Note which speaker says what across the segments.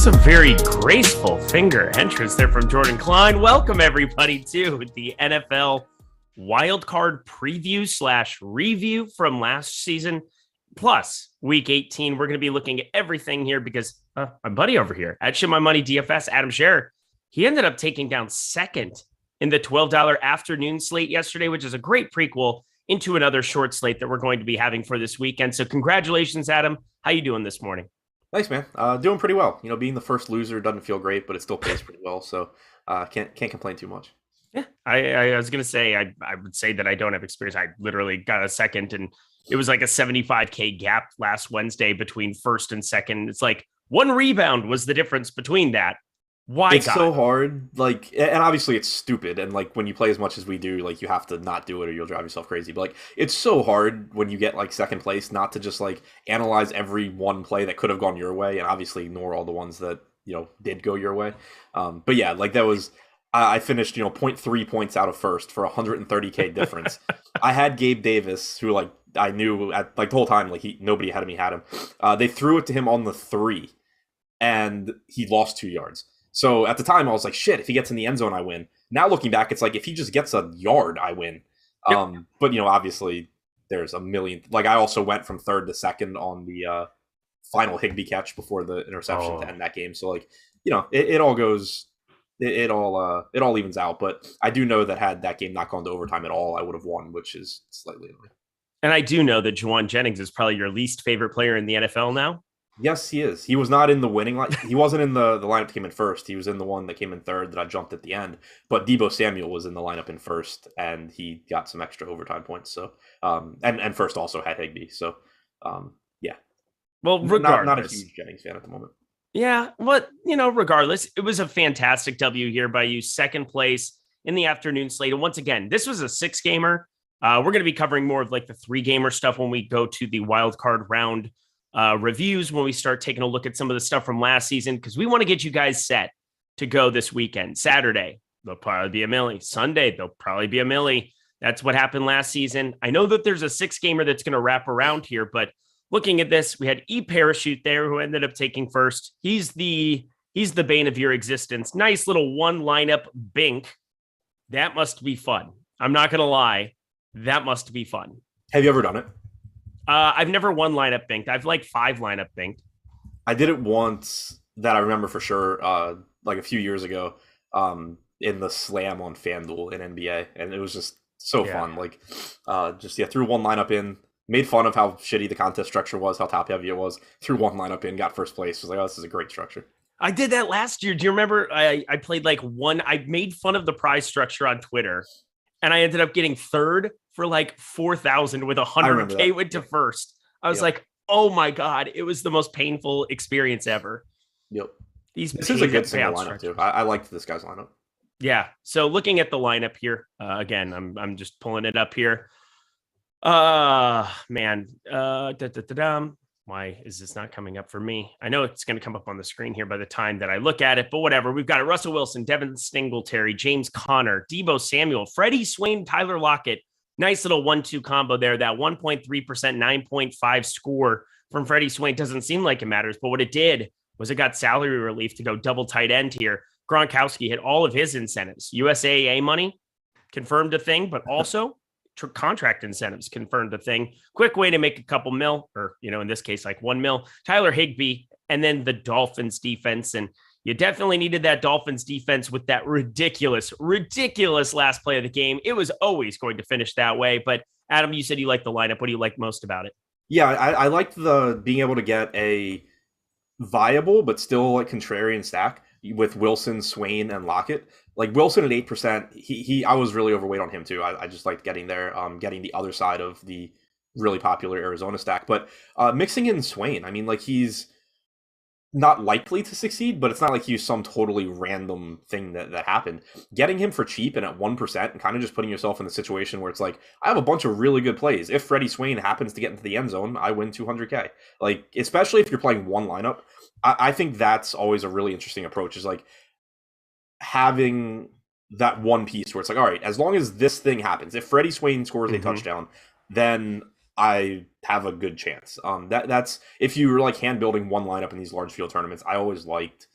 Speaker 1: a very graceful finger entrance there from Jordan Klein. Welcome, everybody, to the NFL wildcard preview / review from last season, plus Week 18. We're going to be looking at everything here because my buddy over here at Ship My Money DFS, Adam Scherer, he ended up taking down second in the $12 afternoon slate yesterday, which is a great prequel into another short slate that we're going to be having for this weekend. So congratulations, Adam. How you doing this morning?
Speaker 2: Thanks, man. Doing pretty well. You know, being the first loser doesn't feel great, but it still pays pretty well. So can't complain too much.
Speaker 1: Yeah, I was going to say, I would say that I don't have experience. I literally got a second, and it was like a 75K gap last Wednesday between first and second. It's like one rebound was the difference between that. Why?
Speaker 2: It's so hard. Like, and obviously it's stupid. And like when you play as much as we do, like you have to not do it or you'll drive yourself crazy. But like it's so hard when you get like second place not to just like analyze every one play that could have gone your way and obviously ignore all the ones that, you know, did go your way. But yeah, like that was, I finished, 0.3 points out of first for 130K difference. I had Gabe Davis, who like I knew at like the whole time, like nobody ahead of me had him. They threw it to him on the 3 and he lost 2 yards. So at the time, I was like, shit, if he gets in the end zone, I win. Now looking back, it's like, if he just gets a yard, I win. Yep. But, obviously, there's a million. Like, I also went from third to second on the final Higbee catch before the interception to end that game. So, like, it all goes, it all evens out. But I do know that had that game not gone to overtime at all, I would have won, which is slightly annoying.
Speaker 1: And I do know that Juwan Jennings is probably your least favorite player in the NFL now.
Speaker 2: Yes, he is. He was not in the winning line. He wasn't in the lineup that came in first. He was in the one that came in third that I jumped at the end. But Deebo Samuel was in the lineup in first, and he got some extra overtime points. So, and first also had Higbee. So, yeah.
Speaker 1: Well, regardless,
Speaker 2: not a huge Jennings fan at the moment.
Speaker 1: Yeah, but regardless, it was a fantastic W here by you. Second place in the afternoon slate. And once again, this was a 6-gamer. We're going to be covering more of like the 3-gamer stuff when we go to the wild card round reviews, when we start taking a look at some of the stuff from last season, because we want to get you guys set to go this weekend. Saturday, there'll probably be a millie. Sunday, there'll probably be a millie. That's what happened last season. I know that there's a 6-gamer that's going to wrap around here, but looking at this, we had Parachute there who ended up taking first. He's the bane of your existence. Nice little one lineup bink. That must be fun. I'm not going to lie. That must be fun.
Speaker 2: Have you ever done it?
Speaker 1: I've never won lineup binked. I've like 5 lineup binked. I
Speaker 2: did it once that I remember for sure, like a few years ago, in the slam on FanDuel in NBA, and it was just so fun. Like, threw one lineup in, made fun of how shitty the contest structure was, how top heavy it was. Threw one lineup in, got first place. Was like, oh, this is a great structure.
Speaker 1: I did that last year. Do you remember? I played like one. I made fun of the prize structure on Twitter, and I ended up getting third for like 4,000 with 100K went to first. I was like, oh my God, it was the most painful experience ever.
Speaker 2: Yep. This is a good single lineup too. I liked this guy's lineup.
Speaker 1: Yeah. So looking at the lineup here, again, I'm just pulling it up here. Man. Why is this not coming up for me? I know it's going to come up on the screen here by the time that I look at it, but whatever. We've got Russell Wilson, Devin Singletary, James Conner, Deebo Samuel, Freddie Swain, Tyler Lockett. Nice little 1-2 combo there. That 1.3%, 9.5 score from Freddie Swain doesn't seem like it matters, but what it did was it got salary relief to go double tight end here. Gronkowski hit all of his incentives. USAA money confirmed a thing, but also contract incentives confirmed a thing. Quick way to make a couple mil, or, in this case, like 1 mil. Tyler Higbee, and then the Dolphins defense. And you definitely needed that Dolphins defense with that ridiculous last play of the game. It was always going to finish that way. But Adam, you said you liked the lineup. What do you like most about it?
Speaker 2: Yeah, I liked the being able to get a viable but still like contrarian stack with Wilson, Swain, and Lockett. Like Wilson at 8%, I was really overweight on him too. I just liked getting there, getting the other side of the really popular Arizona stack. But mixing in Swain, I mean, like he's not likely to succeed, but it's not like he was some totally random thing that happened. Getting him for cheap and at 1% and kind of just putting yourself in a situation where it's like, I have a bunch of really good plays. If Freddie Swain happens to get into the end zone, I win 200K. Like, especially if you're playing one lineup, I think that's always a really interesting approach, is like having that one piece where it's like, all right, as long as this thing happens, if Freddie Swain scores a touchdown, then I have a good chance. That's if you were like hand building one lineup in these large field tournaments. I always liked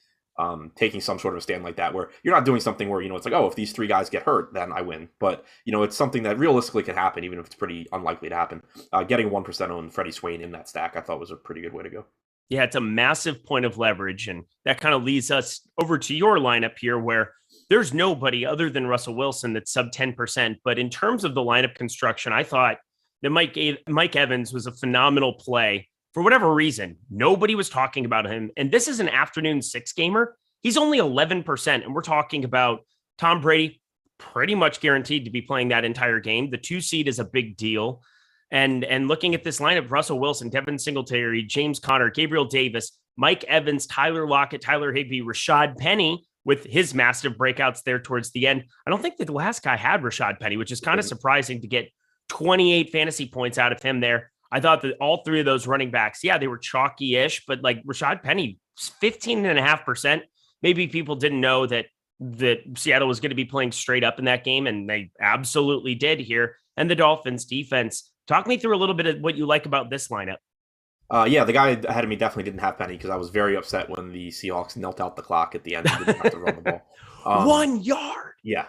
Speaker 2: taking some sort of a stand like that, where you're not doing something where, it's like, oh, if these three guys get hurt, then I win. But, it's something that realistically can happen, even if it's pretty unlikely to happen. Getting 1% on Freddie Swain in that stack, I thought was a pretty good way to go.
Speaker 1: Yeah, it's a massive point of leverage. And that kind of leads us over to your lineup here, where there's nobody other than Russell Wilson that's sub 10%. But in terms of the lineup construction, I thought that Mike Evans was a phenomenal play. For whatever reason, nobody was talking about him. And this is an afternoon 6-gamer. He's only 11%. And we're talking about Tom Brady pretty much guaranteed to be playing that entire game. The 2 seed is a big deal. And looking at this lineup, Russell Wilson, Devin Singletary, James Conner, Gabriel Davis, Mike Evans, Tyler Lockett, Tyler Higbee, Rashad Penny with his massive breakouts there towards the end. I don't think the last guy had Rashad Penny, which is kind of surprising to get 28 fantasy points out of him there. I thought that all three of those running backs, yeah, they were chalky-ish, but like Rashad Penny, 15.5%. Maybe people didn't know that Seattle was going to be playing straight up in that game, and they absolutely did here. And the Dolphins defense. Talk me through a little bit of what you like about this lineup.
Speaker 2: Yeah, the guy ahead of me definitely didn't have Penny because I was very upset when the Seahawks knelt out the clock at the end and didn't have to run the ball.
Speaker 1: 1 yard.
Speaker 2: Yeah.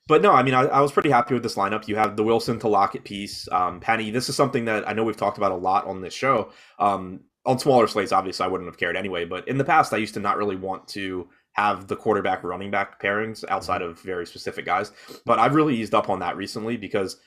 Speaker 2: But no, I mean, I was pretty happy with this lineup. You have the Wilson to Lockett piece. Penny, this is something that I know we've talked about a lot on this show. On smaller slates, obviously, I wouldn't have cared anyway. But in the past, I used to not really want to have the quarterback running back pairings outside of very specific guys. But I've really eased up on that recently because,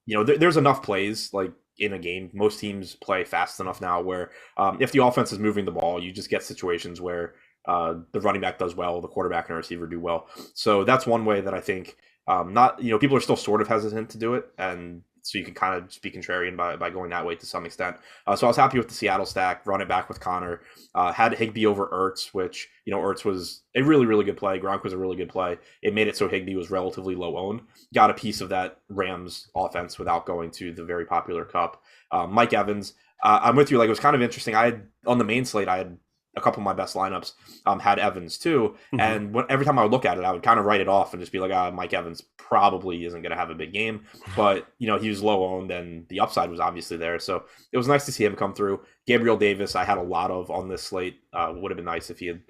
Speaker 2: there's enough plays like in a game. Most teams play fast enough now where if the offense is moving the ball, you just get situations where the running back does well, the quarterback and receiver do well. So that's one way that I think people are still sort of hesitant to do it. And so you can kind of just be contrarian by going that way to some extent. So I was happy with the Seattle stack, run it back with Connor, had Higbee over Ertz, which, Ertz was a really, really good play. Gronk was a really good play. It made it so Higbee was relatively low owned. Got a piece of that Rams offense without going to the very popular Cup. Mike Evans, I'm with you. Like, it was kind of interesting. On the main slate, I had a couple of my best lineups had Evans too. Mm-hmm. And every time I would look at it, I would kind of write it off and just be like, Mike Evans probably isn't going to have a big game. But, he was low owned and the upside was obviously there. So it was nice to see him come through. Gabriel Davis, I had a lot of on this slate. Would have been nice if he had,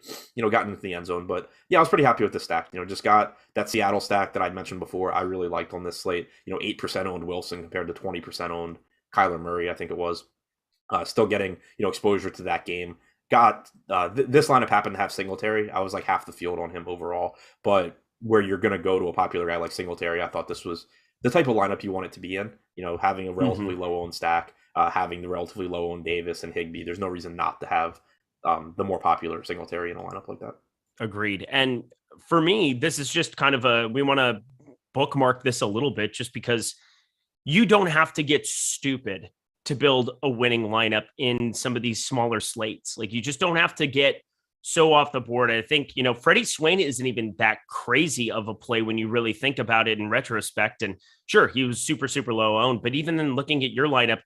Speaker 2: gotten into the end zone. But yeah, I was pretty happy with this stack. Just got that Seattle stack that I'd mentioned before. I really liked on this slate. 8% owned Wilson compared to 20% owned Kyler Murray, I think it was. Still getting, exposure to that game. Got this lineup happened to have Singletary. I was like half the field on him overall, but where you're going to go to a popular guy like Singletary, I thought this was the type of lineup you want it to be in. Having a relatively low owned stack, having the relatively low owned Davis and Higbee. There's no reason not to have the more popular Singletary in a lineup like that.
Speaker 1: Agreed. And for me, this is just kind of we want to bookmark this a little bit just because you don't have to get stupid to build a winning lineup in some of these smaller slates. Like, you just don't have to get so off the board. I think, Freddie Swain isn't even that crazy of a play when you really think about it in retrospect. And sure, he was super, super low owned, but even then looking at your lineup,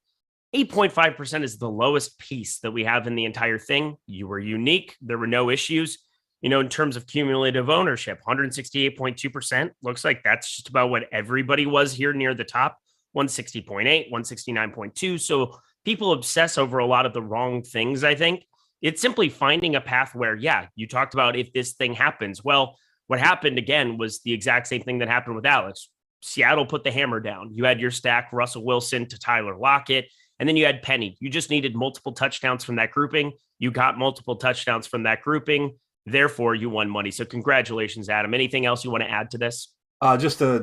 Speaker 1: 8.5% is the lowest piece that we have in the entire thing. You were unique. There were no issues, in terms of cumulative ownership, 168.2%. Looks like that's just about what everybody was here near the top. 160.8, 169.2. So people obsess over a lot of the wrong things, I think. It's simply finding a path where, yeah, you talked about if this thing happens. Well, what happened again was the exact same thing that happened with Alex. Seattle put the hammer down. You had your stack, Russell Wilson to Tyler Lockett, and then you had Penny. You just needed multiple touchdowns from that grouping. You got multiple touchdowns from that grouping. Therefore, you won money. So congratulations, Adam. Anything else you want to add to this?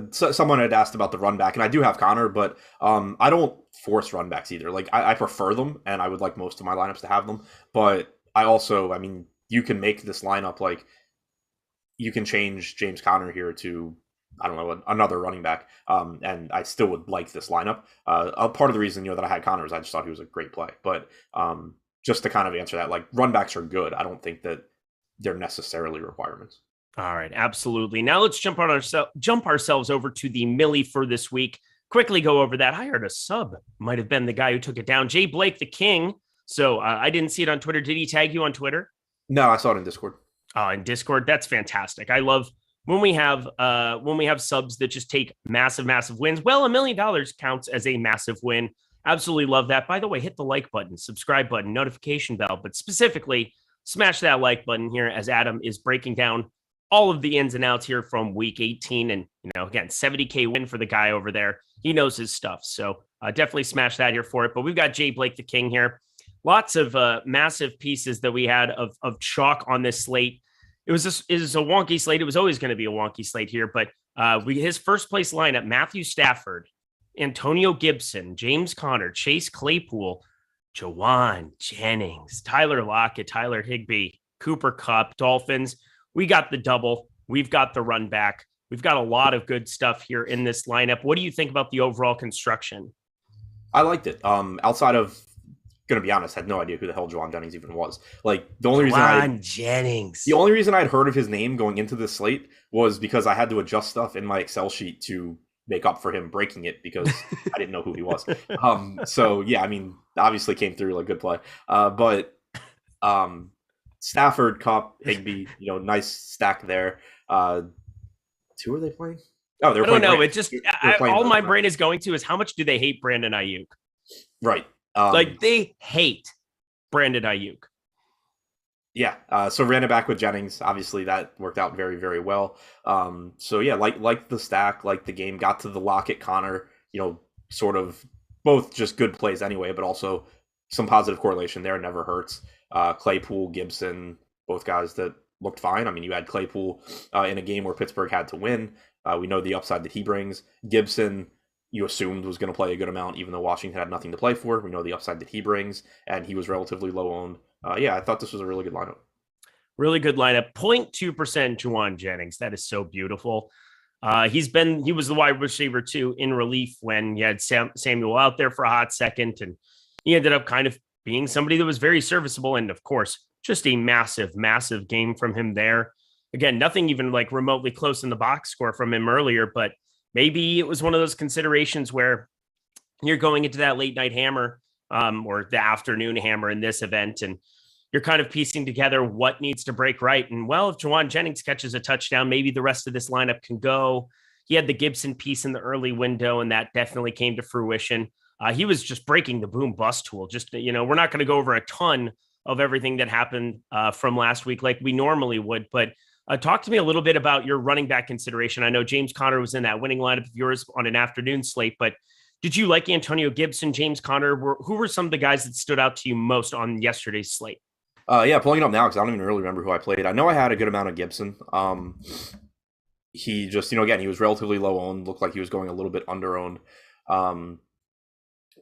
Speaker 2: Someone had asked about the run back, and I do have Connor, but I don't force run backs either. Like, I prefer them, and I would like most of my lineups to have them. But you can make this lineup, like, you can change James Conner here to, I don't know, another running back, and I still would like this lineup. A part of the reason, that I had Connor is I just thought he was a great play. But just to kind of answer that, like, run backs are good. I don't think that they're necessarily requirements.
Speaker 1: All right, absolutely. Now let's jump ourselves over to the Millie for this week. Quickly go over that. I heard a sub might have been the guy who took it down. Jay Blake, the king. So I didn't see it on Twitter. Did he tag you on Twitter?
Speaker 2: No, I saw it in Discord.
Speaker 1: In Discord. That's fantastic. I love when we have subs that just take massive, massive wins. Well, $1 million counts as a massive win. Absolutely love that. By the way, hit the like button, subscribe button, notification bell, but specifically smash that like button here as Adam is breaking down all of the ins and outs here from week 18. And, again, 70K win for the guy over there. He knows his stuff. So definitely smash that here for it. But we've got Jay Blake, the king here. Lots of massive pieces that we had of chalk on this slate. It was a wonky slate. It was always going to be a wonky slate here. But his first place lineup, Matthew Stafford, Antonio Gibson, James Conner, Chase Claypool, Juwan Jennings, Tyler Lockett, Tyler Higbee, Cooper Kupp, Dolphins. We got the double. We've got the run back. We've got a lot of good stuff here in this lineup. What do you think about the overall construction?
Speaker 2: I liked it. Outside of, gonna be honest, had no idea who the hell Juwan Jennings even was. Like the only reason I'd heard of his name going into this slate was because I had to adjust stuff in my Excel sheet to make up for him breaking it because I didn't know who he was. So yeah, I mean, obviously came through like good play. But Stafford, Kupp, Higbee, nice stack there. Who are they playing? Oh, they're playing. I don't know.
Speaker 1: It just all my brain is going to is how much do they hate Brandon Ayuk?
Speaker 2: Right.
Speaker 1: Like they hate Brandon Ayuk.
Speaker 2: Yeah. So ran it back with Jennings. Obviously, that worked out very, very well. So yeah, like the stack, like the game, got to the Lockett Connor. Sort of both just good plays anyway, but also some positive correlation there. Never hurts. Claypool, Gibson, both guys that looked fine. I mean, you had Claypool in a game where Pittsburgh had to win. We know the upside that he brings. Gibson, you assumed was going to play a good amount, even though Washington had nothing to play for. We know the upside that he brings, and he was relatively low owned. Yeah, I thought this was a really good lineup.
Speaker 1: Really good lineup. 0.2% Juwan Jennings. That is so beautiful. He was the wide receiver too in relief when you had Samuel out there for a hot second, and he ended up kind of being somebody that was very serviceable. And of course, just a massive, massive game from him there. Again, nothing even like remotely close in the box score from him earlier, but maybe it was one of those considerations where you're going into that late night hammer or the afternoon hammer in this event, and you're kind of piecing together what needs to break right. And well, if Juwan Jennings catches a touchdown, maybe the rest of this lineup can go. He had the Gibson piece in the early window, and that definitely came to fruition. He was just breaking the boom bust tool. Just, we're not going to go over a ton of everything that happened from last week like we normally would, but talk to me a little bit about your running back consideration. I know James Conner was in that winning lineup of yours on an afternoon slate, but did you like Antonio Gibson, James Conner? Who were some of the guys that stood out to you most on yesterday's slate?
Speaker 2: Yeah, pulling it up now because I don't even really remember who I played. I know I had a good amount of Gibson. He just, again, he was relatively low owned, looked like he was going a little bit under owned.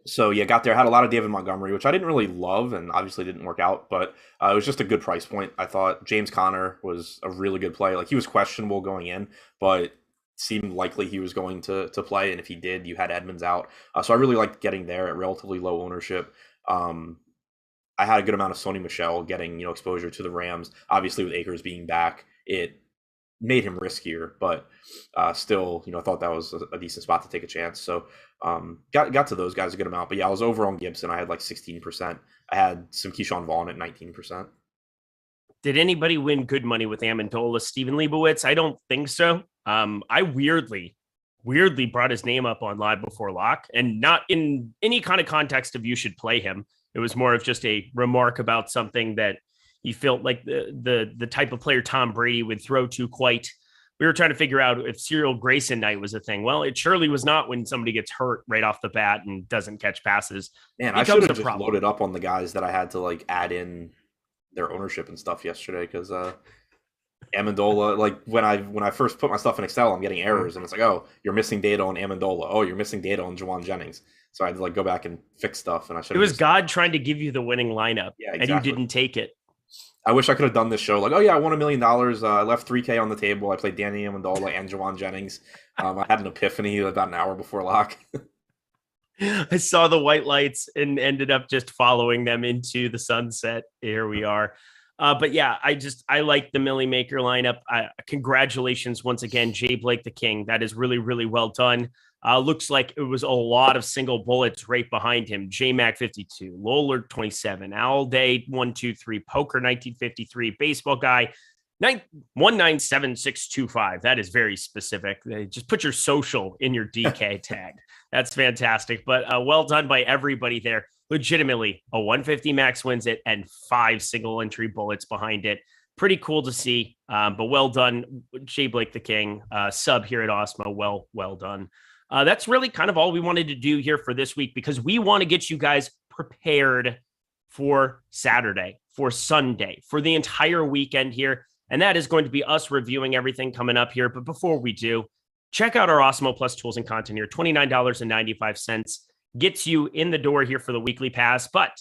Speaker 2: So yeah, got there, had a lot of David Montgomery, which I didn't really love and obviously didn't work out, but it was just a good price point. I thought James Conner was a really good play. Like he was questionable going in, but seemed likely he was going to play. And if he did, you had Edmonds out. So I really liked getting there at relatively low ownership. I had a good amount of Sony Michel getting, exposure to the Rams. Obviously with Akers being back, it made him riskier, but still, I thought that was a decent spot to take a chance. So got to those guys a good amount. But yeah, I was over on Gibson. I had like 16%. I had some Keyshawn Vaughn at 19%.
Speaker 1: Did anybody win good money with Amendola, Steven Leibowitz? I don't think so. I weirdly brought his name up on Live Before Lock, and not in any kind of context of you should play him. It was more of just a remark about something that he felt like the type of player Tom Brady would throw to quite. We were trying to figure out if Cyril Grayson night was a thing. Well, it surely was not when somebody gets hurt right off the bat and doesn't catch passes.
Speaker 2: Man, I should have just loaded up on the guys that I had to like add in their ownership and stuff yesterday because Amendola, like when I first put my stuff in Excel, I'm getting errors and it's like, oh, you're missing data on Amendola. Oh, you're missing data on Juwan Jennings. So I had to like go back and fix stuff. And I should.
Speaker 1: It was God trying to give you the winning lineup, and you didn't take it.
Speaker 2: I wish I could have done this show. Like, oh yeah, I won $1 million. I left $3K on the table. I played Danny Amendola and Juwan Jennings. I had an epiphany about an hour before lock.
Speaker 1: I saw the white lights and ended up just following them into the sunset. Here we are. But yeah, I like the Millie Maker lineup. Congratulations once again, Jay Blake, the king. That is really, really well done. Looks like it was a lot of single bullets right behind him. J-Mac 52, Lollard 27, Owl Day 123, Poker 1953, Baseball Guy 197625. That is very specific. Just put your social in your DK tag. That's fantastic. But well done by everybody there. legitimately a 150 max wins it and 5 single entry bullets behind it. Pretty cool to see, but well done, Jay Blake the King, sub here at Awesemo. Well done. That's really kind of all we wanted to do here for this week, because we want to get you guys prepared for Saturday, for Sunday, for the entire weekend here. And that is going to be us reviewing everything coming up here. But before we do, check out our Awesemo Plus tools and content here. $29.95 gets you in the door here for the weekly pass, but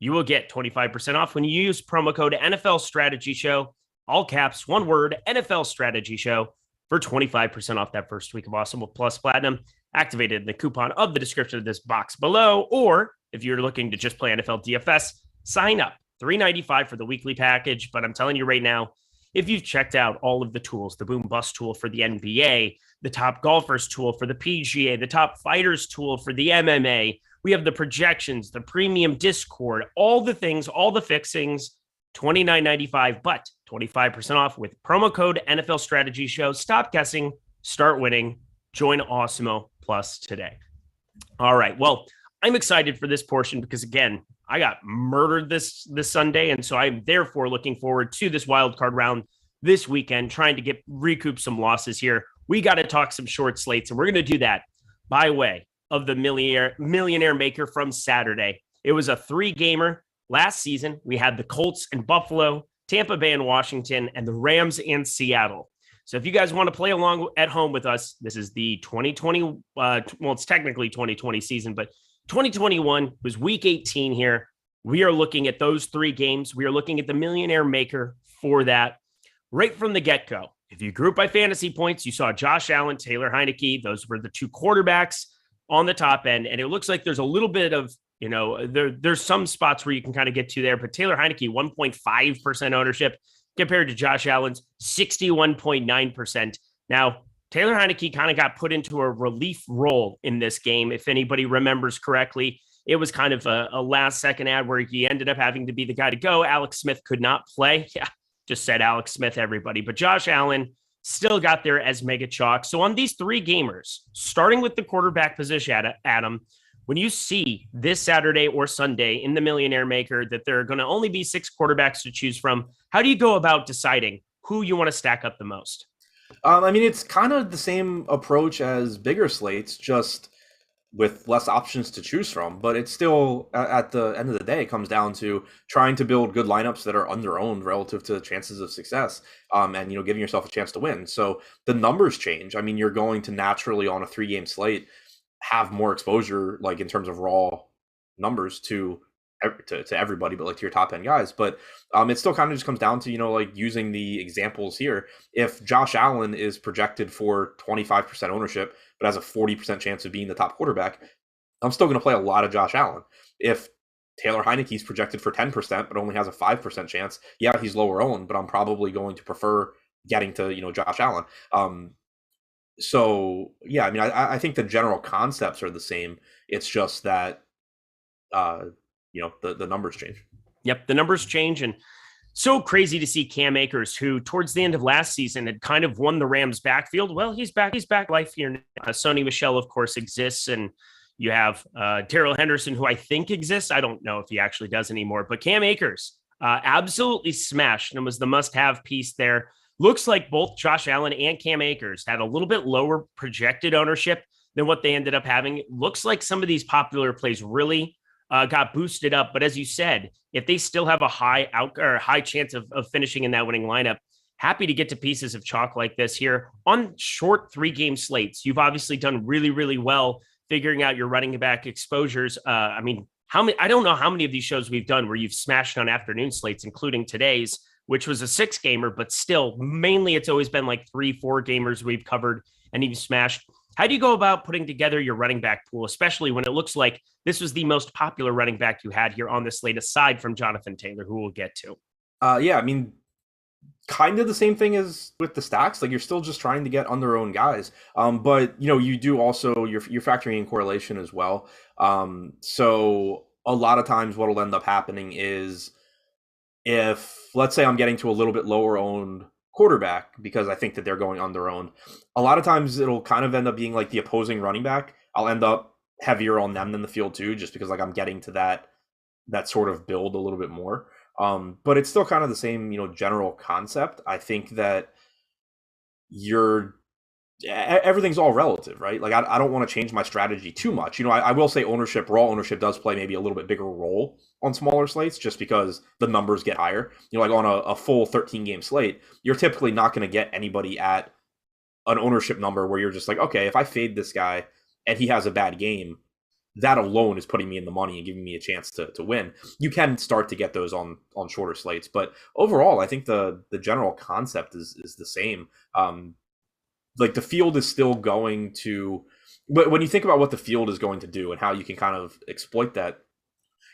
Speaker 1: you will get 25% off when you use promo code NFL Strategy Show, all caps, one word, NFL Strategy Show, for 25% off that first week of Awesemo Plus Platinum, activated in the coupon of the description of this box below. Or if you're looking to just play NFL DFS, sign up. $3.95 for the weekly package. But I'm telling you right now, if you've checked out all of the tools, the Boom Bust tool for the NBA, the Top Golfers tool for the PGA, the Top Fighters tool for the MMA, we have the projections, the premium Discord, all the things, all the fixings, $29.95, but 25% off with promo code NFL Strategy Show. Stop guessing, start winning. Join Awesemo Plus today. All right. Well, I'm excited for this portion because, again, I got murdered this Sunday, and so I'm therefore looking forward to this wild card round this weekend, trying to recoup some losses here. We got to talk some short slates, and we're going to do that by way of the millionaire maker from Saturday. It was a 3-gamer last season. We had the Colts and Buffalo, Tampa Bay and Washington, and the Rams and Seattle. So if you guys want to play along at home with us, this is the 2020, it's technically 2020 season, but 2021 was week 18 here. We are looking at those 3 games. We are looking at the millionaire maker for that right from the get-go. If you group by fantasy points, you saw Josh Allen, Taylor Heineke. Those were the 2 quarterbacks on the top end. And it looks like there's a little bit of, there's some spots where you can kind of get to there, but Taylor Heineke, 1.5% ownership compared to Josh Allen's 61.9%. Now, Taylor Heineke kind of got put into a relief role in this game. If anybody remembers correctly, it was kind of a last-second ad where he ended up having to be the guy to go. Alex Smith could not play. Yeah, just said Alex Smith, everybody. But Josh Allen still got there as mega chalk. So on these 3 gamers, starting with the quarterback position, Adam, when you see this Saturday or Sunday in the Millionaire Maker that there are going to only be 6 quarterbacks to choose from, how do you go about deciding who you want to stack up the most?
Speaker 2: It's kind of the same approach as bigger slates, just with less options to choose from. But it's still, at the end of the day, it comes down to trying to build good lineups that are under-owned relative to chances of success, and giving yourself a chance to win. So the numbers change. You're going to naturally, on a 3-game slate, have more exposure, like in terms of raw numbers to everybody, but like to your top end guys. But it still kind of just comes down to, using the examples here. If Josh Allen is projected for 25% ownership, but has a 40% chance of being the top quarterback, I'm still going to play a lot of Josh Allen. If Taylor Heineke is projected for 10%, but only has a 5% chance, yeah, he's lower owned, but I'm probably going to prefer getting to, Josh Allen. So yeah, I think the general concepts are the same. It's just that, the numbers change.
Speaker 1: Yep, the numbers change. And so crazy to see Cam Akers, who towards the end of last season had kind of won the Rams backfield. Well, he's back life here now. Sony Michel, of course, exists. And you have Darrell Henderson, who I think exists. I don't know if he actually does anymore. But Cam Akers absolutely smashed and was the must-have piece there. Looks like both Josh Allen and Cam Akers had a little bit lower projected ownership than what they ended up having. It looks like some of these popular plays really got boosted up. But as you said, if they still have a high chance of finishing in that winning lineup, happy to get to pieces of chalk like this here on short 3-game slates. You've obviously done really, really well figuring out your running back exposures. How many? I don't know how many of these shows we've done where you've smashed on afternoon slates, including today's, which was a 6-gamer, but still, mainly it's always been like 3-4 gamers we've covered and you've smashed. How do you go about putting together your running back pool, especially when it looks like this was the most popular running back you had here on the slate, aside from Jonathan Taylor, who we'll get to?
Speaker 2: Kind of the same thing as with the stacks. Like, you're still just trying to get on their own guys. But you do also, you're factoring in correlation as well. So a lot of times what will end up happening is, if, let's say, I'm getting to a little bit lower owned quarterback because I think that they're going on their own, a lot of times it'll kind of end up being like the opposing running back. I'll end up heavier on them than the field too, just because like I'm getting to that sort of build a little bit more. But it's still kind of the same, general concept. I think that everything's all relative, right? Like I don't want to change my strategy too much. I will say raw ownership does play maybe a little bit bigger role on smaller slates just because the numbers get higher. Like on a full 13 game slate, you're typically not going to get anybody at an ownership number where you're just like, okay, if I fade this guy and he has a bad game, that alone is putting me in the money and giving me a chance to win. You can start to get those on shorter slates, but overall, I think the general concept is the same. Like the field is still going to, but when you think about what the field is going to do and how you can kind of exploit that,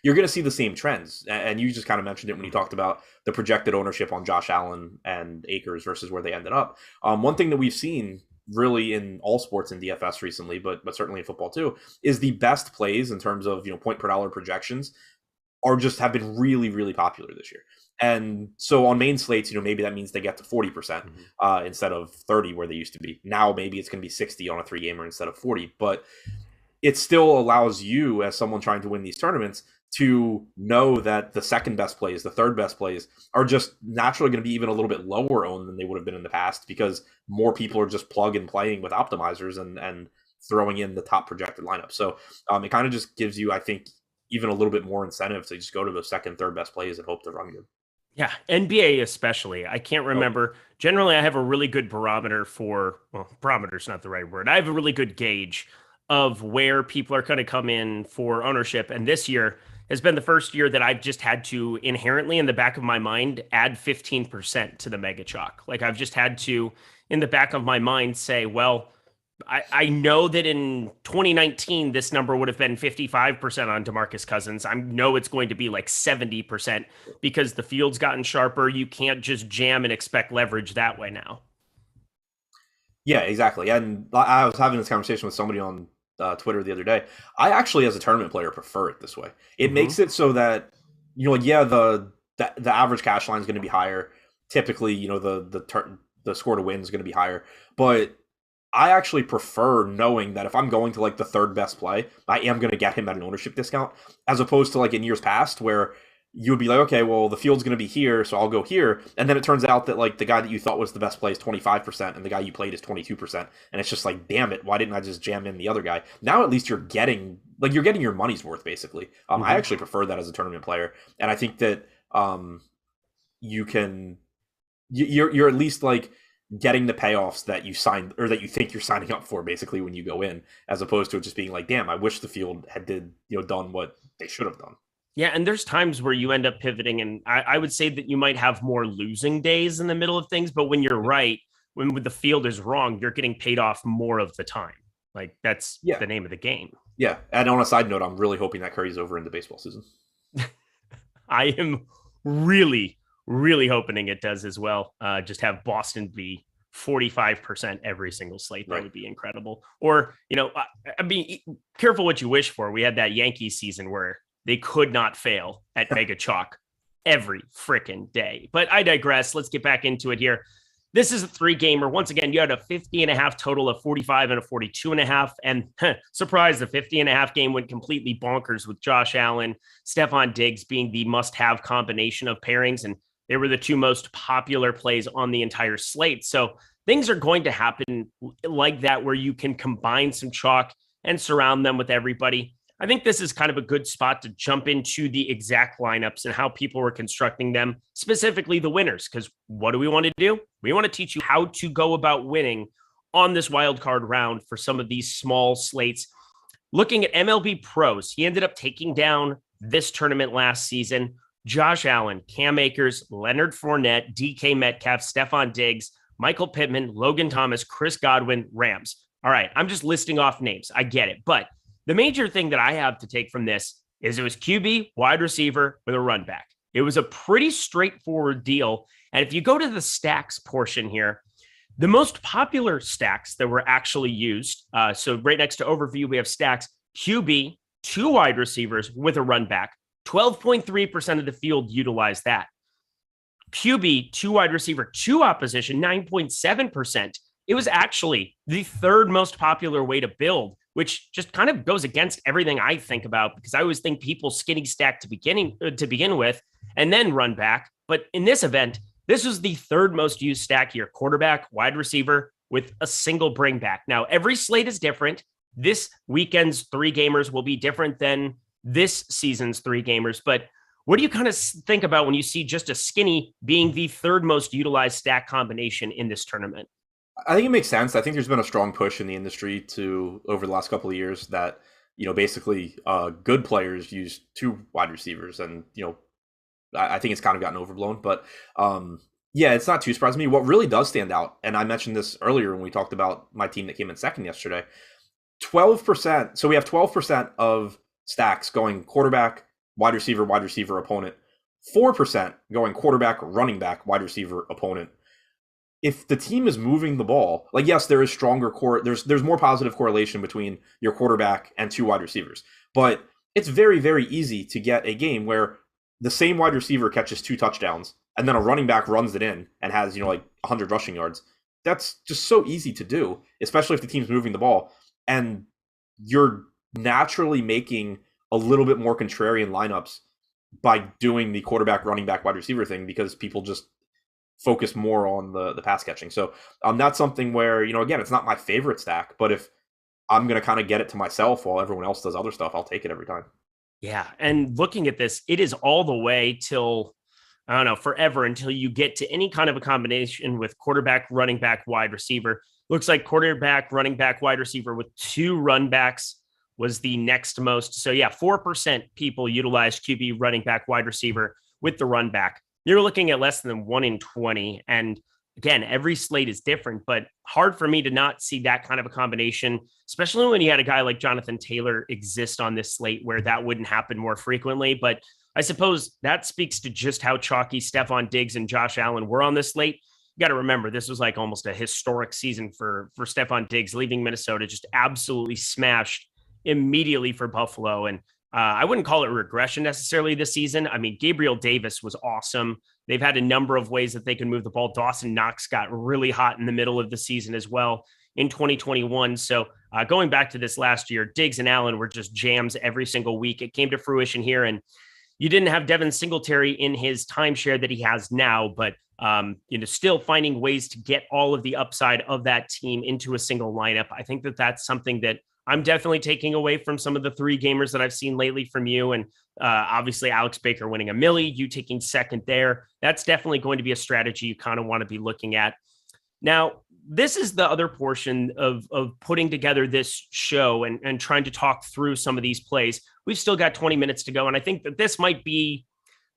Speaker 2: you're going to see the same trends. And you just kind of mentioned it when you talked about the projected ownership on Josh Allen and Akers versus where they ended up. One thing that we've seen really in all sports in DFS recently, but certainly in football too, is the best plays in terms of point per dollar projections have been really, really popular this year. And so on main slates, maybe that means they get to 40% instead of 30 where they used to be. Now maybe it's going to be 60 on a 3-gamer instead of 40, but it still allows you as someone trying to win these tournaments to know that the second best plays, the third best plays are just naturally going to be even a little bit lower owned than they would have been in the past because more people are just plug and playing with optimizers and throwing in the top projected lineup. So it kind of just gives you, I think, even a little bit more incentive to just go to the second, third best plays and hope to run good.
Speaker 1: Yeah, NBA especially. I can't remember. Generally, I have a really good barometer barometer's not the right word. I have a really good gauge of where people are going to come in for ownership. And this year has been the first year that I've just had to inherently in the back of my mind add 15% to the mega chalk. Like I've just had to in the back of my mind say, well, I know that in 2019, this number would have been 55% on DeMarcus Cousins. I know it's going to be like 70% because the field's gotten sharper. You can't just jam and expect leverage that way now.
Speaker 2: Yeah, exactly. And I was having this conversation with somebody on Twitter the other day. I actually, as a tournament player, prefer it this way. It makes it so that, the average cash line is going to be higher. Typically, the score to win is going to be higher. But I actually prefer knowing that if I'm going to like the third best play, I am going to get him at an ownership discount, as opposed to like in years past where you would be like, okay, well, the field's going to be here, so I'll go here. And then it turns out that like the guy that you thought was the best play is 25% and the guy you played is 22%. And it's just like, damn it, why didn't I just jam in the other guy? Now at least you're getting your money's worth, basically. I actually prefer that as a tournament player. And I think that you're at least like getting the payoffs that you signed or that you think you're signing up for basically when you go in, as opposed to just being like, damn, I wish the field had done what they should have done.
Speaker 1: Yeah, and there's times where you end up pivoting, and I would say that you might have more losing days in the middle of things, but when you're right, when the field is wrong, you're getting paid off more of the time. Like that's the name of the game.
Speaker 2: Yeah, and on a side note, I'm really hoping that carries over into baseball season.
Speaker 1: I am really, really hoping it does as well. Just have Boston be 45% every single slate. That would be incredible. Or, I mean, careful what you wish for. We had that Yankees season where they could not fail at mega chalk every freaking day. But I digress. Let's get back into it here. This is a 3-gamer. Once again, you had a 50.5 total of 45 and a 42.5. And surprise, the 50.5 game went completely bonkers with Josh Allen, Stephon Diggs being the must-have combination of pairings. And they were the two most popular plays on the entire slate. So things are going to happen like that where you can combine some chalk and surround them with everybody. I think this is kind of a good spot to jump into the exact lineups and how people were constructing them, specifically the winners, because what do we want to do? We want to teach you how to go about winning on this wildcard round for some of these small slates. Looking at MLB pros, he ended up taking down this tournament last season. Josh Allen, Cam Akers, Leonard Fournette, DK Metcalf, Stephon Diggs, Michael Pittman, Logan Thomas, Chris Godwin, Rams. All right, I'm just listing off names. I get it. But the major thing that I have to take from this is it was QB, wide receiver with a run back. It was a pretty straightforward deal. And if you go to the stacks portion here, the most popular stacks that were actually used, so right next to overview, we have stacks, QB, 2 wide receivers with a run back. 12.3% of the field utilized that. QB, 2 wide receiver, 2 opposition, 9.7%. It was actually the third most popular way to build which just kind of goes against everything I think about, because I always think people skinny stack to begin with and then run back. But in this event, this was the third most used stack here: quarterback, wide receiver, with a single bring back. Now, every slate is different. This weekend's 3 gamers will be different than this season's 3 gamers. But what do you kind of think about when you see just a skinny being the third most utilized stack combination in this tournament?
Speaker 2: I think it makes sense. I think there's been a strong push in the industry to, over the last couple of years, that, basically good players use 2 wide receivers. And, I think it's kind of gotten overblown. But yeah, it's not too surprising to me. What really does stand out, and I mentioned this earlier when we talked about my team that came in second yesterday, 12%. So we have 12% of stacks going quarterback, wide receiver, opponent. 4% going quarterback, running back, wide receiver, opponent. If the team is moving the ball, like, yes, there is stronger there's more positive correlation between your quarterback and 2 wide receivers. But it's very, very easy to get a game where the same wide receiver catches 2 touchdowns and then a running back runs it in and has, like 100 rushing yards. That's just so easy to do, especially if the team's moving the ball. And you're naturally making a little bit more contrarian lineups by doing the quarterback, running back, wide receiver thing, because people just focus more on the pass catching. So that's something where, again, it's not my favorite stack, but if I'm going to kind of get it to myself while everyone else does other stuff, I'll take it every time.
Speaker 1: Yeah. And looking at this, it is all the way till, I don't know, forever until you get to any kind of a combination with quarterback, running back, wide receiver. Looks like quarterback, running back, wide receiver with 2 run backs was the next most. So yeah, 4% people utilize QB, running back, wide receiver with the run back. You're looking at less than 1 in 20. And again, every slate is different, but hard for me to not see that kind of a combination, especially when you had a guy like Jonathan Taylor exist on this slate where that wouldn't happen more frequently. But I suppose that speaks to just how chalky Stephon Diggs and Josh Allen were on this slate. You got to remember, this was like almost a historic season for Stephon Diggs, leaving Minnesota just absolutely smashed immediately for Buffalo. And I wouldn't call it regression necessarily this season. I mean, Gabriel Davis was awesome. They've had a number of ways that they can move the ball. Dawson Knox got really hot in the middle of the season as well in 2021. So going back to this last year, Diggs and Allen were just jams every single week. It came to fruition here, and you didn't have Devin Singletary in his timeshare that he has now, but still finding ways to get all of the upside of that team into a single lineup. I think that that's something that I'm definitely taking away from some of the 3 gamers that I've seen lately from you. And obviously Alex Baker winning a milli, you taking second there. That's definitely going to be a strategy you kind of want to be looking at. Now, this is the other portion of putting together this show and trying to talk through some of these plays. We've still got 20 minutes to go. And I think that this might be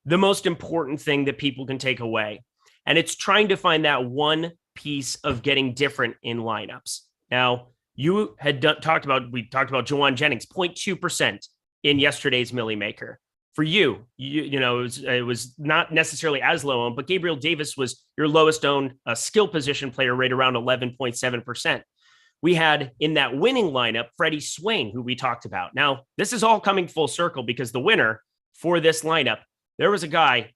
Speaker 1: the most important thing that people can take away. And it's trying to find that one piece of getting different in lineups. Now, you had talked about Jawan Jennings, 0.2% in yesterday's Millie Maker. For you, it was not necessarily as low owned, but Gabriel Davis was your lowest owned skill position player, right around 11.7%. We had in that winning lineup, Freddie Swain, who we talked about. Now, this is all coming full circle because the winner for this lineup, there was a guy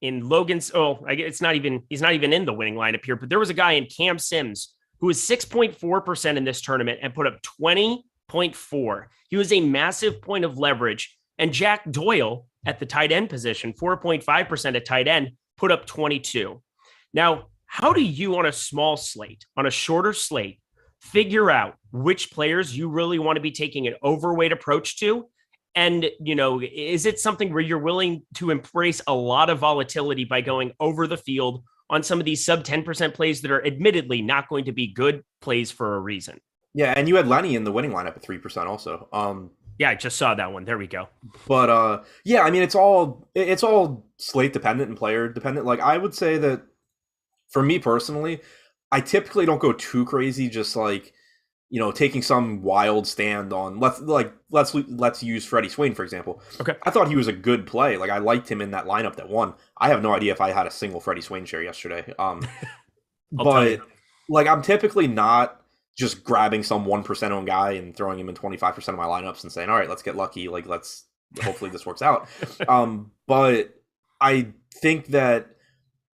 Speaker 1: in Logan's. He's not even in the winning lineup here, but there was a guy in Cam Sims who was 6.4% in this tournament and put up 20.4. He was a massive point of leverage. And Jack Doyle at the tight end position, 4.5% at tight end, put up 22. Now, how do you on a small slate, on a shorter slate, figure out which players you really want to be taking an overweight approach to? And, is it something where you're willing to embrace a lot of volatility by going over the field on some of these sub 10% plays that are admittedly not going to be good plays for a reason?
Speaker 2: Yeah, and you had Lenny in the winning lineup at 3% also.
Speaker 1: Yeah, I just saw that one. There we go.
Speaker 2: But yeah, I mean, it's all slate dependent and player dependent. Like, I would say that for me personally, I typically don't go too crazy, just like, taking some wild stand on let's use Freddie Swain, for example.
Speaker 1: Okay.
Speaker 2: I thought he was a good play. Like, I liked him in that lineup that won. I have no idea if I had a single Freddie Swain share yesterday. But like, I'm typically not just grabbing some 1% owned guy and throwing him in 25% of my lineups and saying, all right, let's get lucky. Like, hopefully this works out. But I think that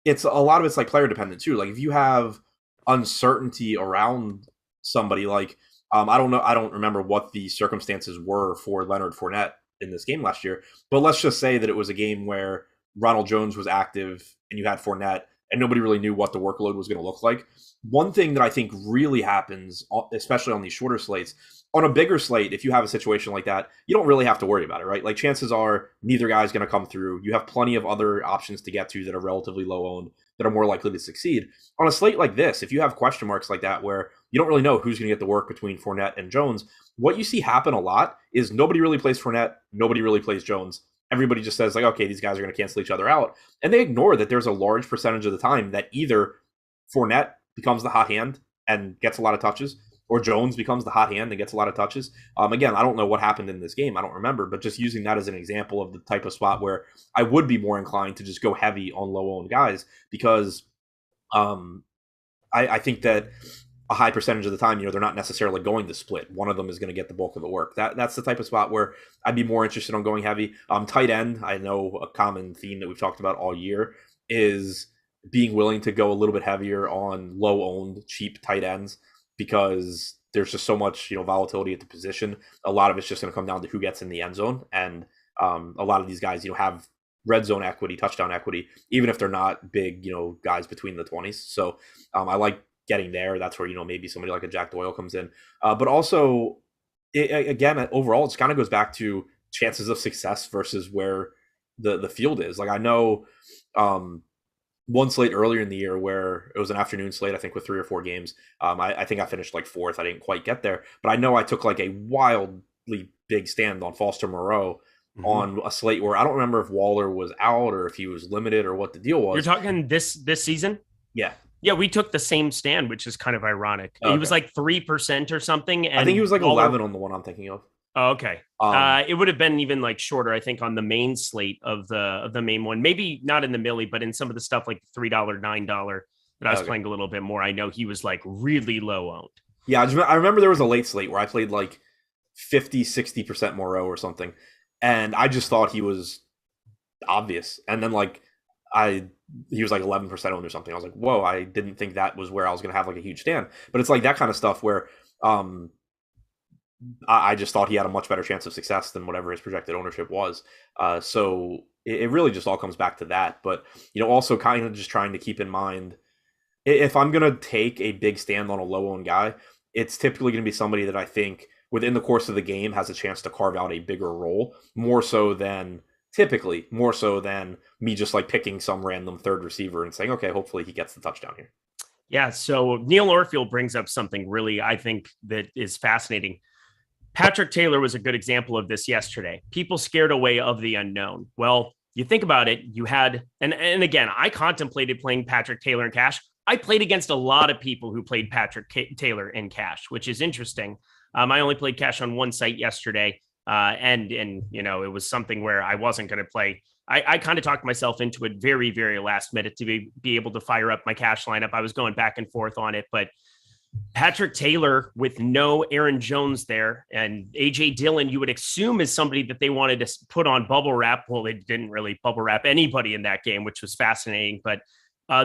Speaker 2: a lot of it's like player dependent too. Like, if you have uncertainty around somebody, like, I don't know. I don't remember what the circumstances were for Leonard Fournette in this game last year, but let's just say that it was a game where Ronald Jones was active and you had Fournette and nobody really knew what the workload was going to look like. One thing that I think really happens, especially on these shorter slates, on a bigger slate, if you have a situation like that, you don't really have to worry about it, right? Like chances are neither guy's going to come through. You have plenty of other options to get to that are relatively low owned that are more likely to succeed. On a slate like this, if you have question marks like that where you don't really know who's going to get the work between Fournette and Jones, what you see happen a lot is nobody really plays Fournette, nobody really plays Jones. Everybody just says like, okay, these guys are going to cancel each other out. And they ignore that there's a large percentage of the time that either Fournette becomes the hot hand and gets a lot of touches, or Jones becomes the hot hand and gets a lot of touches. Again, I don't know what happened in this game. I don't remember, but just using that as an example of the type of spot where I would be more inclined to just go heavy on low-owned guys because I think that a high percentage of the time, they're not necessarily going to split. One of them is going to get the bulk of the work. That's the type of spot where I'd be more interested on going heavy. Tight end, I know a common theme that we've talked about all year is being willing to go a little bit heavier on low-owned, cheap tight ends because there's just so much volatility at the position. A lot of it's just going to come down to who gets in the end zone, and a lot of these guys have red zone equity, touchdown equity, even if they're not big guys between the 20s. So I like getting there. That's where maybe somebody like a Jack Doyle comes in, but also again overall it kind of goes back to chances of success versus where the field is. Like I know one slate earlier in the year where it was an afternoon slate, I think with 3 or 4 games. I think I finished like 4th. I didn't quite get there, but I know I took like a wildly big stand on Foster Moreau on a slate where I don't remember if Waller was out or if he was limited or what the deal was.
Speaker 1: You're talking this season?
Speaker 2: Yeah.
Speaker 1: Yeah, we took the same stand, which is kind of ironic. Okay. He was like 3% or something. And
Speaker 2: I think he was like Waller... 11 on the one I'm thinking of.
Speaker 1: Oh, okay. It would have been even like shorter, I think, on the main slate of the main one. Maybe not in the milli, but in some of the stuff like $3, $9 that I was playing a little bit more. I know he was like really low owned.
Speaker 2: Yeah, I remember there was a late slate where I played like 50, 60% Moreau or something. And I just thought he was obvious. And then like he was like 11% owned or something. I was like, whoa, I didn't think that was where I was going to have like a huge stand. But it's like that kind of stuff where I just thought he had a much better chance of success than whatever his projected ownership was. So it really just all comes back to that. But, also kind of just trying to keep in mind, if I'm going to take a big stand on a low-owned guy, it's typically going to be somebody that I think within the course of the game has a chance to carve out a bigger role, more so than me just like picking some random third receiver and saying, okay, hopefully he gets the touchdown here.
Speaker 1: Yeah. So Neil Orfield brings up something really, I think, that is fascinating. Patrick Taylor was a good example of this yesterday. People scared away of the unknown. Well, you think about it, you had, and again, I contemplated playing Patrick Taylor in cash. I played against a lot of people who played Patrick Taylor in cash, which is interesting. I only played cash on one site yesterday. And it was something where I wasn't going to play. I kind of talked myself into it very, very last minute to be able to fire up my cash lineup. I was going back and forth on it, but Patrick Taylor with no Aaron Jones there and AJ Dillon, you would assume is somebody that they wanted to put on bubble wrap. Well, they didn't really bubble wrap anybody in that game, which was fascinating, but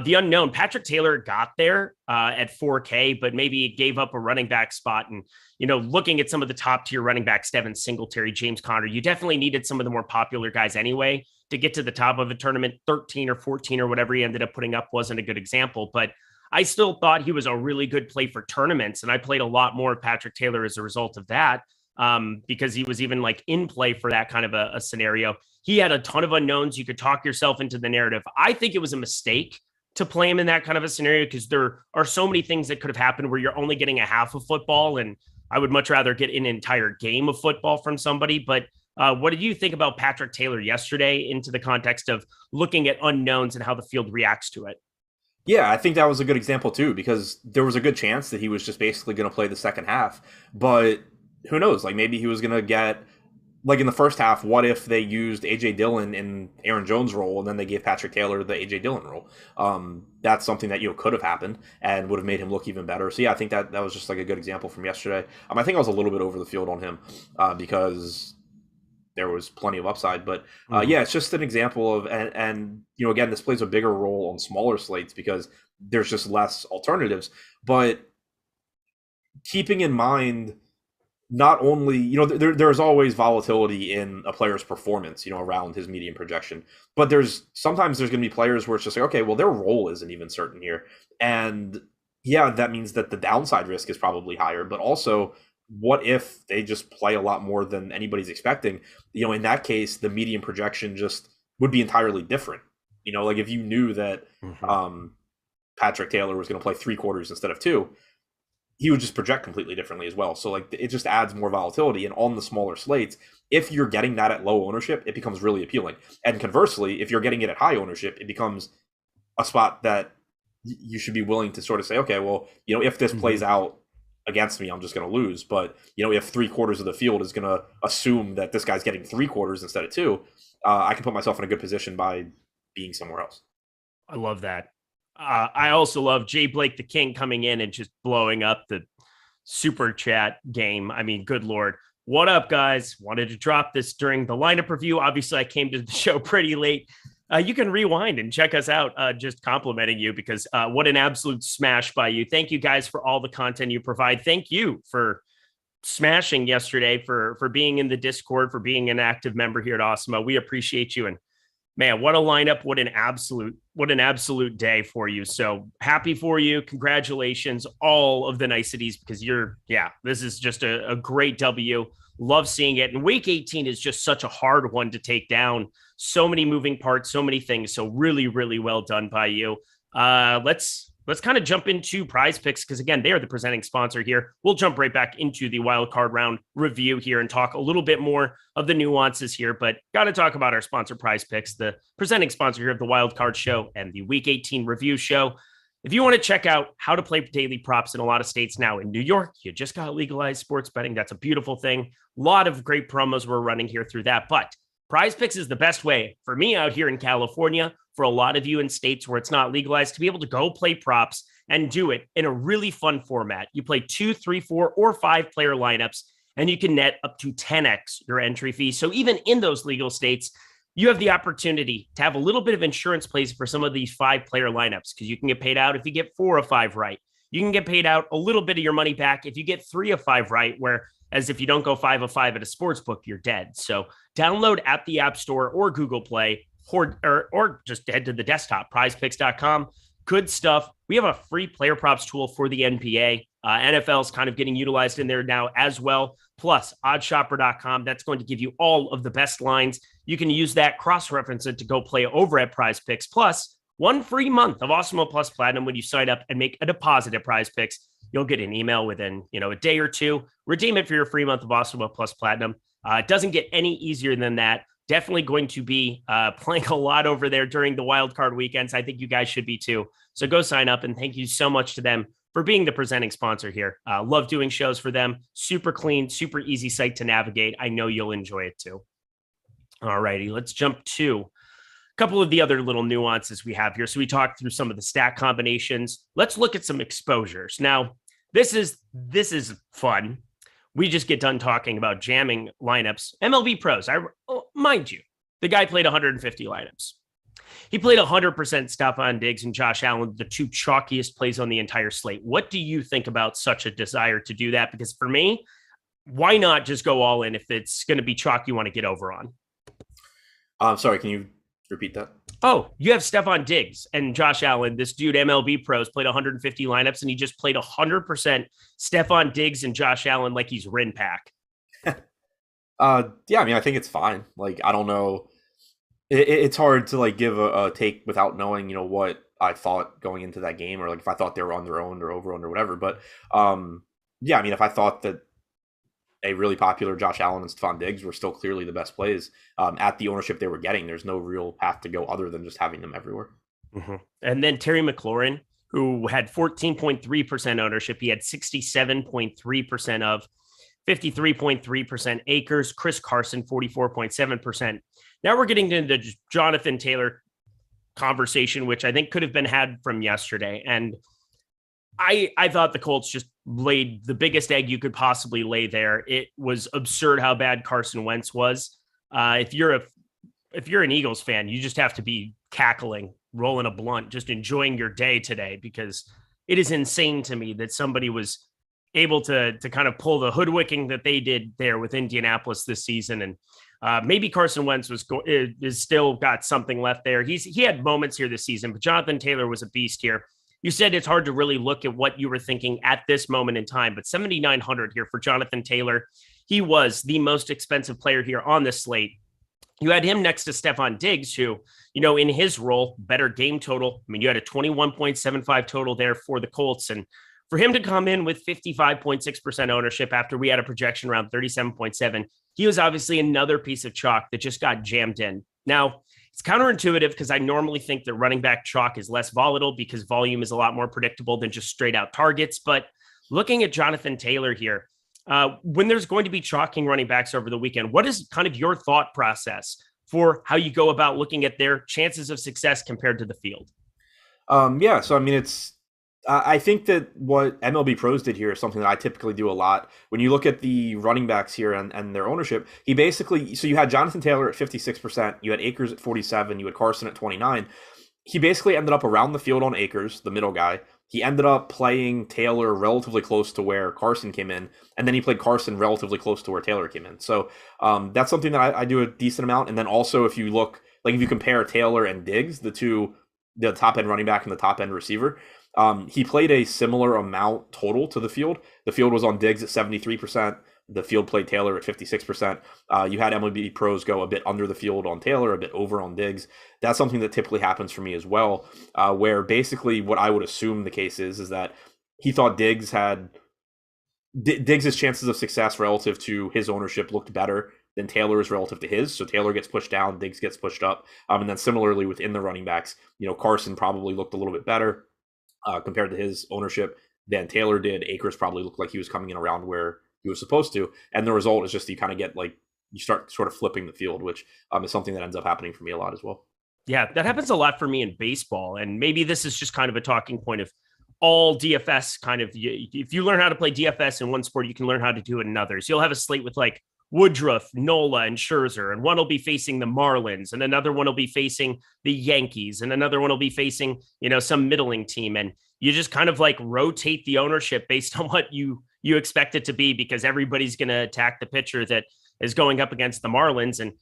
Speaker 1: the unknown Patrick Taylor got there at 4K, but maybe gave up a running back spot. And, looking at some of the top tier running backs, Devin Singletary, James Conner, you definitely needed some of the more popular guys anyway to get to the top of a tournament. 13 or 14 or whatever he ended up putting up wasn't a good example, but I still thought he was a really good play for tournaments. And I played a lot more of Patrick Taylor as a result of that because he was even like in play for that kind of a scenario. He had a ton of unknowns. You could talk yourself into the narrative. I think it was a mistake to play him in that kind of a scenario because there are so many things that could have happened where you're only getting a half of football. And I would much rather get an entire game of football from somebody. But what did you think about Patrick Taylor yesterday into the context of looking at unknowns and how the field reacts to it?
Speaker 2: Yeah, I think that was a good example too, because there was a good chance that he was just basically going to play the second half. But who knows? Like maybe he was going to get, like in the first half, what if they used A.J. Dillon in Aaron Jones' role and then they gave Patrick Taylor the A.J. Dillon role? That's something that could have happened and would have made him look even better. So yeah, I think that was just like a good example from yesterday. I think I was a little bit over the field on him because there was plenty of upside, but yeah, it's just an example of, and again, this plays a bigger role on smaller slates because there's just less alternatives. But keeping in mind not only, there's always volatility in a player's performance, around his median projection, but sometimes there's going to be players where it's just like, okay, well, their role isn't even certain here. And yeah, that means that the downside risk is probably higher, but also what if they just play a lot more than anybody's expecting? In that case, the median projection just would be entirely different. Like if you knew that Patrick Taylor was going to play 3/4 instead of 2, he would just project completely differently as well. So like it just adds more volatility. And on the smaller slates, if you're getting that at low ownership, it becomes really appealing. And conversely, if you're getting it at high ownership, it becomes a spot that you should be willing to sort of say, okay, well, if this plays out against me, I'm just going to lose. But, if 3/4 of the field is going to assume that this guy's getting 3/4 instead of 2, I can put myself in a good position by being somewhere else.
Speaker 1: I love that. I also love Jay Blake, the King, coming in and just blowing up the super chat game. I mean, good Lord. What up, guys? Wanted to drop this during the lineup review. Obviously, I came to the show pretty late. You can rewind and check us out, just complimenting you because what an absolute smash by you. Thank you guys for all the content you provide. Thank you for smashing yesterday, for being in the Discord, for being an active member here at Awesemo. We appreciate you. And man, what a lineup. What an absolute day for you. So happy for you. Congratulations, all of the niceties, because this is just a great W. Love seeing it. And week 18 is just such a hard one to take down. So many moving parts, so many things. So really, really well done by you. Let's kind of jump into Prize Picks because, again, they are the presenting sponsor here. We'll jump right back into the wild card round review here and talk a little bit more of the nuances here, but got to talk about our sponsor, Prize Picks, the presenting sponsor here of the wild card show and the week 18 review show. If you want to check out how to play daily props in a lot of states now, in New York, you just got legalized sports betting. That's a beautiful thing. A lot of great promos we're running here through that, but Prize Picks is the best way for me out here in California, for a lot of you in states where it's not legalized, to be able to go play props and do it in a really fun format. You play 2, 3, 4, or 5 player lineups, and you can net up to 10x your entry fee. So even in those legal states, you have the opportunity to have a little bit of insurance plays for some of these 5 player lineups, because you can get paid out if you get 4 of 5 right. You can get paid out a little bit of your money back if you get 3 of 5 right, whereas if you don't go 5 of 5 at a sports book, you're dead. So download at the App Store or Google Play, or just head to the desktop, prizepicks.com. Good stuff. We have a free player props tool for the NBA. NFL's kind of getting utilized in there now as well. Plus, oddshopper.com. That's going to give you all of the best lines. You can use that, cross-reference it to go play over at Prize Picks. Plus, 1 free month of Awesemo Plus Platinum when you sign up and make a deposit at Prize Picks. You'll get an email within a day or two. Redeem it for your free month of Awesemo Plus Platinum. It doesn't get any easier than that. Definitely going to be playing a lot over there during the wildcard weekends. I think you guys should be too. So go sign up, and thank you so much to them for being the presenting sponsor here. Love doing shows for them. Super clean, super easy site to navigate. I know you'll enjoy it too. All righty, let's jump to a couple of the other little nuances we have here. So we talked through some of the stat combinations. Let's look at some exposures. Now, this is fun. We just get done talking about jamming lineups. MLB pros, mind you, the guy played 150 lineups. He played 100% Stephon Diggs and Josh Allen, the 2 chalkiest plays on the entire slate. What do you think about such a desire to do that? Because for me, why not just go all in if it's going to be chalk you want to get over on?
Speaker 2: Sorry, can you repeat that?
Speaker 1: Oh, you have Stephon Diggs and Josh Allen. This dude, MLB pros, played 150 lineups, and he just played 100% Stephon Diggs and Josh Allen like he's Rin Pack.
Speaker 2: Yeah, I mean, I think it's fine. Like, I don't know. It's hard to like give a take without knowing, what I thought going into that game, or like if I thought they were on their own or over or whatever. But yeah, I mean, if I thought that a really popular Josh Allen and Stephon Diggs were still clearly the best plays at the ownership they were getting, there's no real path to go other than just having them everywhere.
Speaker 1: Mm-hmm. And then Terry McLaurin, who had 14.3% ownership, he had 67.3% of 53.3% Akers. Chris Carson, 44.7%. Now we're getting into the Jonathan Taylor conversation, which I think could have been had from yesterday. And I thought the Colts just laid the biggest egg you could possibly lay there. It was absurd how bad Carson Wentz was. If you're an Eagles fan, you just have to be cackling, rolling a blunt, just enjoying your day today, because it is insane to me that somebody was able to kind of pull the hoodwinking that they did there with Indianapolis this season. And maybe Carson Wentz is still got something left there. He had moments here this season, but Jonathan Taylor was a beast here. You said it's hard to really look at what you were thinking at this moment in time, but 7,900 here for Jonathan Taylor. He was the most expensive player here on this slate. You had him next to Stephon Diggs, who, in his role, better game total. I mean, you had a 21.75 total there for the Colts. And for him to come in with 55.6% ownership after we had a projection around 37.7, he was obviously another piece of chalk that just got jammed in. Now, it's counterintuitive because I normally think that running back chalk is less volatile because volume is a lot more predictable than just straight out targets. But looking at Jonathan Taylor here, when there's going to be chalking running backs over the weekend, what is kind of your thought process for how you go about looking at their chances of success compared to the field?
Speaker 2: So I mean, I think that what MLB Pros did here is something that I typically do a lot. When you look at the running backs here and their ownership, so you had Jonathan Taylor at 56%, you had Akers at 47%, you had Carson at 29%. He basically ended up around the field on Akers, the middle guy. He ended up playing Taylor relatively close to where Carson came in, and then he played Carson relatively close to where Taylor came in. So that's something that I do a decent amount. And then also if you look, like if you compare Taylor and Diggs, the top end running back and the top end receiver, he played a similar amount total to the field. The field was on Diggs at 73%. The field played Taylor at 56%. You had MLB Pros go a bit under the field on Taylor, a bit over on Diggs. That's something that typically happens for me as well, where basically what I would assume the case is that he thought Diggs' chances of success relative to his ownership looked better than Taylor's relative to his. So Taylor gets pushed down, Diggs gets pushed up. And then similarly within the running backs, Carson probably looked a little bit better compared to his ownership than Taylor did. Akers probably looked like he was coming in around where he was supposed to. And the result is just you kind of get you start sort of flipping the field, which is something that ends up happening for me a lot as well.
Speaker 1: Yeah, that happens a lot for me in baseball. And maybe this is just kind of a talking point of all DFS kind of, if you learn how to play DFS in one sport, you can learn how to do it in others. You'll have a slate with like Woodruff, Nola, and Scherzer, and one will be facing the Marlins, and another one will be facing the Yankees, and another one will be facing, some middling team. And you just kind of like rotate the ownership based on what you expect it to be, because everybody's going to attack the pitcher that is going up against the Marlins. And,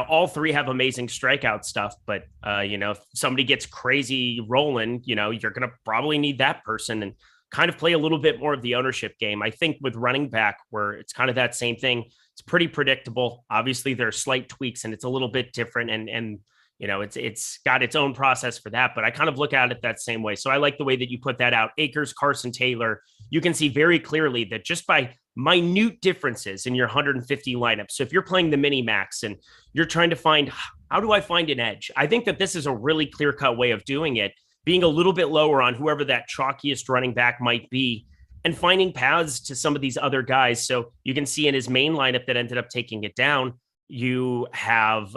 Speaker 1: all three have amazing strikeout stuff, but, if somebody gets crazy rolling, you're going to probably need that person and kind of play a little bit more of the ownership game. I think with running back, where it's kind of that same thing, it's pretty predictable. Obviously there are slight tweaks and it's a little bit different, and it's got its own process for that, but I kind of look at it that same way. So I like the way that you put that out. Akers, Carson, Taylor, you can see very clearly that just by minute differences in your 150 lineup. So if you're playing the mini max and you're trying to find, how do I find an edge? I think that this is a really clear-cut way of doing it, being a little bit lower on whoever that chalkiest running back might be, and finding paths to some of these other guys. So you can see in his main lineup that ended up taking it down, you have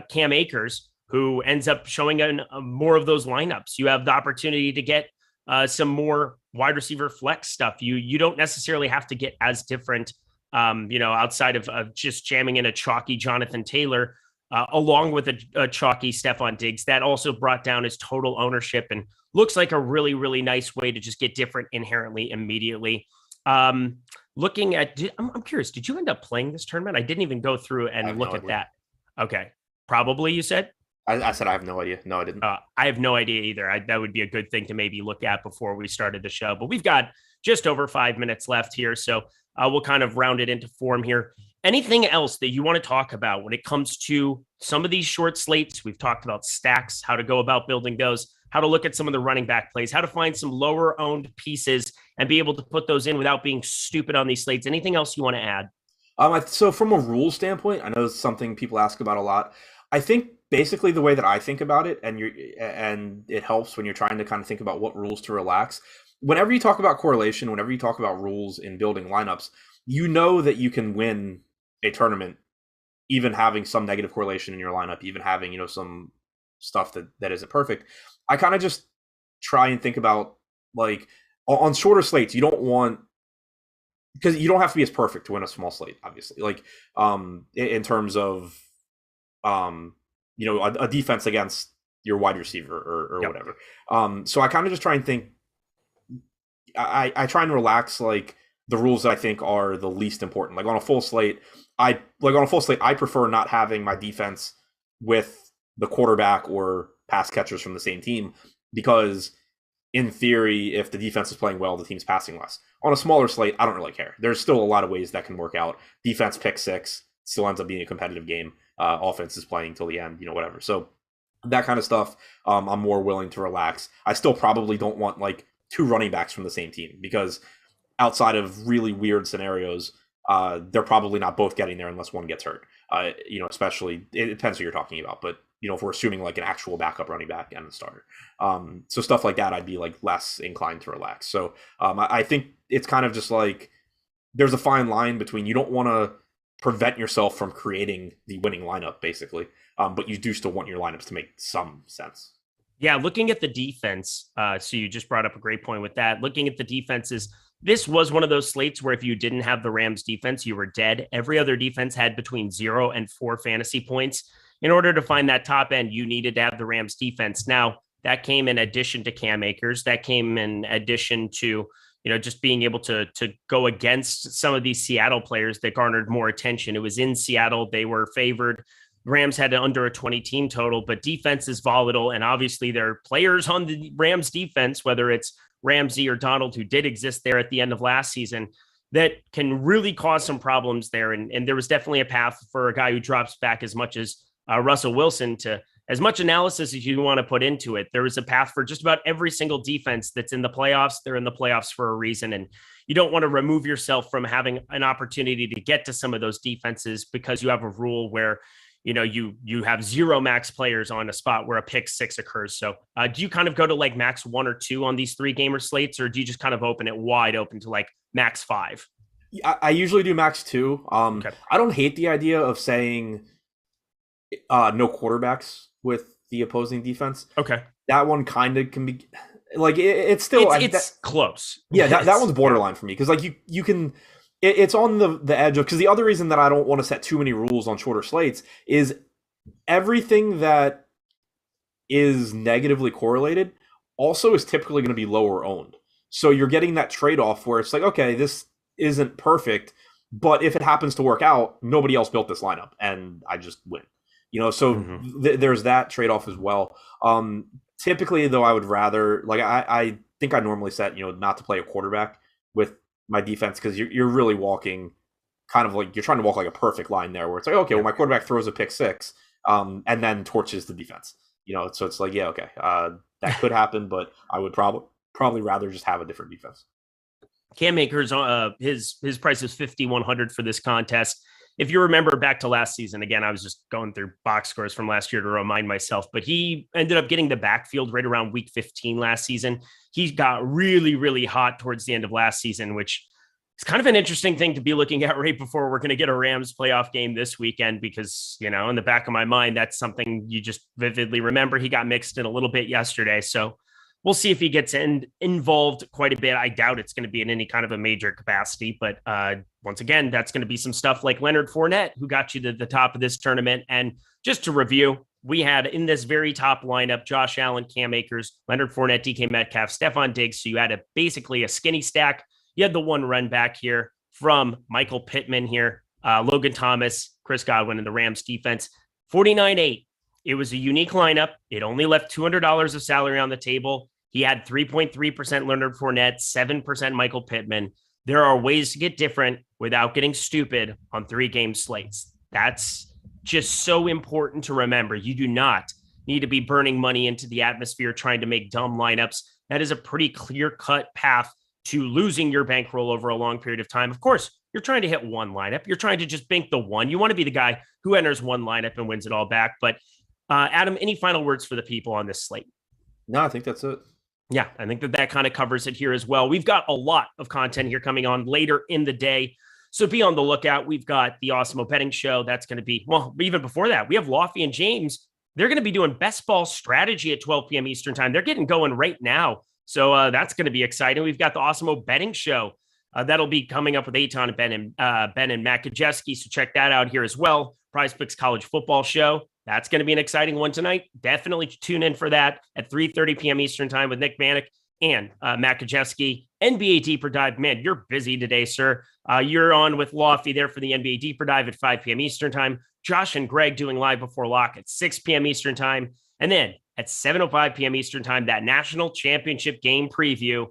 Speaker 1: Cam Akers, who ends up showing more of those lineups. You have the opportunity to get some more wide receiver flex stuff. You don't necessarily have to get as different, outside of just jamming in a chalky Jonathan Taylor, along with a chalky Stephon Diggs. That also brought down his total ownership and looks like a really, really nice way to just get different inherently immediately. Looking at, I'm curious, did you end up playing this tournament? I didn't even go through and look at that. Okay. Probably, you said?
Speaker 2: I said I have no idea. No, I didn't.
Speaker 1: I have no idea either. That would be a good thing to maybe look at before we started the show. But we've got just over 5 minutes left here, so we'll kind of round it into form here. Anything else that you want to talk about when it comes to some of these short slates? We've talked about stacks, how to go about building those, how to look at some of the running back plays, how to find some lower owned pieces and be able to put those in without being stupid on these slates. Anything else you want to add?
Speaker 2: So from a rule standpoint, I know it's something people ask about a lot. I think basically the way that I think about it, and it helps when you're trying to kind of think about what rules to relax. Whenever you talk about correlation, whenever you talk about rules in building lineups, you know that you can win a tournament even having some negative correlation in your lineup, even having, some stuff that isn't perfect. I kind of just try and think about, like, on shorter slates, you don't want, because you don't have to be as perfect to win a small slate, obviously. Like, in terms of, a defense against your wide receiver or
Speaker 1: Yep.
Speaker 2: whatever. So I kind of just try and think, I try and relax, like, the rules that I think are the least important. Like on a full slate, I prefer not having my defense with the quarterback or pass catchers from the same team, because in theory, if the defense is playing well, the team's passing less. On a smaller slate, I don't really care. There's still a lot of ways that can work out. Defense pick six still ends up being a competitive game. Offense is playing till the end, whatever. So that kind of stuff, I'm more willing to relax. I still probably don't want like two running backs from the same team, because outside of really weird scenarios, they're probably not both getting there unless one gets hurt. Especially, it depends who you're talking about, but if we're assuming like an actual backup running back and a starter. So stuff like that, I'd be like less inclined to relax. So I think it's kind of just like, there's a fine line between, you don't want to prevent yourself from creating the winning lineup, basically. But you do still want your lineups to make some sense.
Speaker 1: Yeah, looking at the defense, so you just brought up a great point with that. Looking at the defenses, this was one of those slates where if you didn't have the Rams defense, you were dead. Every other defense had between 0 and 4 fantasy points. In order to find that top end, you needed to have the Rams defense. Now, that came in addition to Cam Akers. That came in addition to, just being able to go against some of these Seattle players that garnered more attention. It was in Seattle. They were favored. Rams had under a 20 team total, but defense is volatile. And obviously there are players on the Rams defense, whether it's Ramsey or Donald, who did exist there at the end of last season, that can really cause some problems there. And there was definitely a path for a guy who drops back as much as Russell Wilson to as much analysis as you want to put into it. There was a path for just about every single defense that's in the playoffs. They're in the playoffs for a reason. And you don't want to remove yourself from having an opportunity to get to some of those defenses because you have a rule where, you have 0 max players on a spot where a pick 6 occurs. So do you kind of go to like max 1 or 2 on these 3 gamer slates, or do you just kind of open it wide open to like max 5?
Speaker 2: I usually do max 2. Okay. I don't hate the idea of saying no quarterbacks with the opposing defense.
Speaker 1: Okay.
Speaker 2: That one kind of can be like, it's still,
Speaker 1: it's close.
Speaker 2: Yeah. That one's borderline for me. Cause like you can, it's on the edge of, because the other reason that I don't want to set too many rules on shorter slates is everything that is negatively correlated also is typically going to be lower owned. So you're getting that trade-off where it's like, okay, this isn't perfect, but if it happens to work out, nobody else built this lineup and I just win. So there's that trade-off as well. Typically though, I would rather, like, I think I normally set, not to play a quarterback with my defense, because you're really walking kind of like, you're trying to walk like a perfect line there where it's like, okay, well, my quarterback throws a pick 6 and then torches the defense, so it's like, yeah, okay, that could happen, but I would probably rather just have a different defense.
Speaker 1: Cam Akers, his price is 5,100 for this contest. If you remember back to last season, again, I was just going through box scores from last year to remind myself, but he ended up getting the backfield right around week 15 last season. He got really, really hot towards the end of last season, which is kind of an interesting thing to be looking at right before we're going to get a Rams playoff game this weekend, because, in the back of my mind, that's something you just vividly remember. He got mixed in a little bit yesterday. So we'll see if he gets involved quite a bit. I doubt it's going to be in any kind of a major capacity, but once again, that's going to be some stuff like Leonard Fournette, who got you to the top of this tournament. And just to review, we had in this very top lineup, Josh Allen, Cam Akers, Leonard Fournette, DK Metcalf, Stephon Diggs. So you had basically a skinny stack. You had the one run back here from Michael Pittman here, Logan Thomas, Chris Godwin, and the Rams defense. 49-8. It was a unique lineup. It only left $200 of salary on the table. He had 3.3% Leonard Fournette, 7% Michael Pittman. There are ways to get different without getting stupid on 3-game slates. That's just so important to remember. You do not need to be burning money into the atmosphere trying to make dumb lineups. That is a pretty clear-cut path to losing your bankroll over a long period of time. Of course, you're trying to hit one lineup. You're trying to just bank the one. You want to be the guy who enters one lineup and wins it all back. But Adam, any final words for the people on this slate?
Speaker 2: No, I think that's it.
Speaker 1: Yeah, I think that kind of covers it here as well. We've got a lot of content here coming on later in the day, so be on the lookout. We've got the Awesemo betting show. That's going to be, well, even before that, we have Lofty and James. They're going to be doing best ball strategy at 12 p.m. Eastern time. They're getting going right now, so that's going to be exciting. We've got the Awesemo betting show. That'll be coming up with Eitan and Ben and Matt Kajeski, so check that out here as well. Prize Picks College Football Show. That's going to be an exciting one tonight. Definitely tune in for that at 3:30 p.m. Eastern time with Nick Manick. and Matt Kajewski. NBA Deeper Dive. Man, you're busy today, sir. You're on with Lofty there for the NBA Deeper Dive at 5 p.m. Eastern time. Josh and Greg doing live before lock at 6 p.m. Eastern time. And then at 7:05 p.m. Eastern time, that national championship game preview.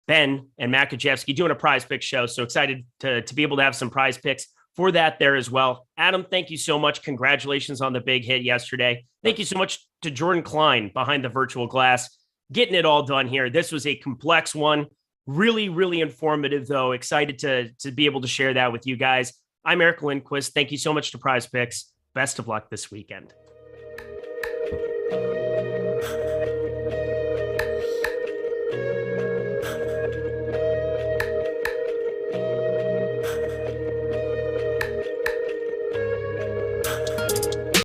Speaker 1: Ben and Matt Kajewski doing a prize pick show. So excited to be able to have some prize picks for that there as well. Adam, thank you so much. Congratulations on the big hit yesterday. Thank you so much to Jordan Klein behind the virtual glass, getting it all done here. This was a complex one. Really, really informative, though. Excited to be able to share that with you guys. I'm Eric Lindquist. Thank you so much to Prize Picks. Best of luck this weekend.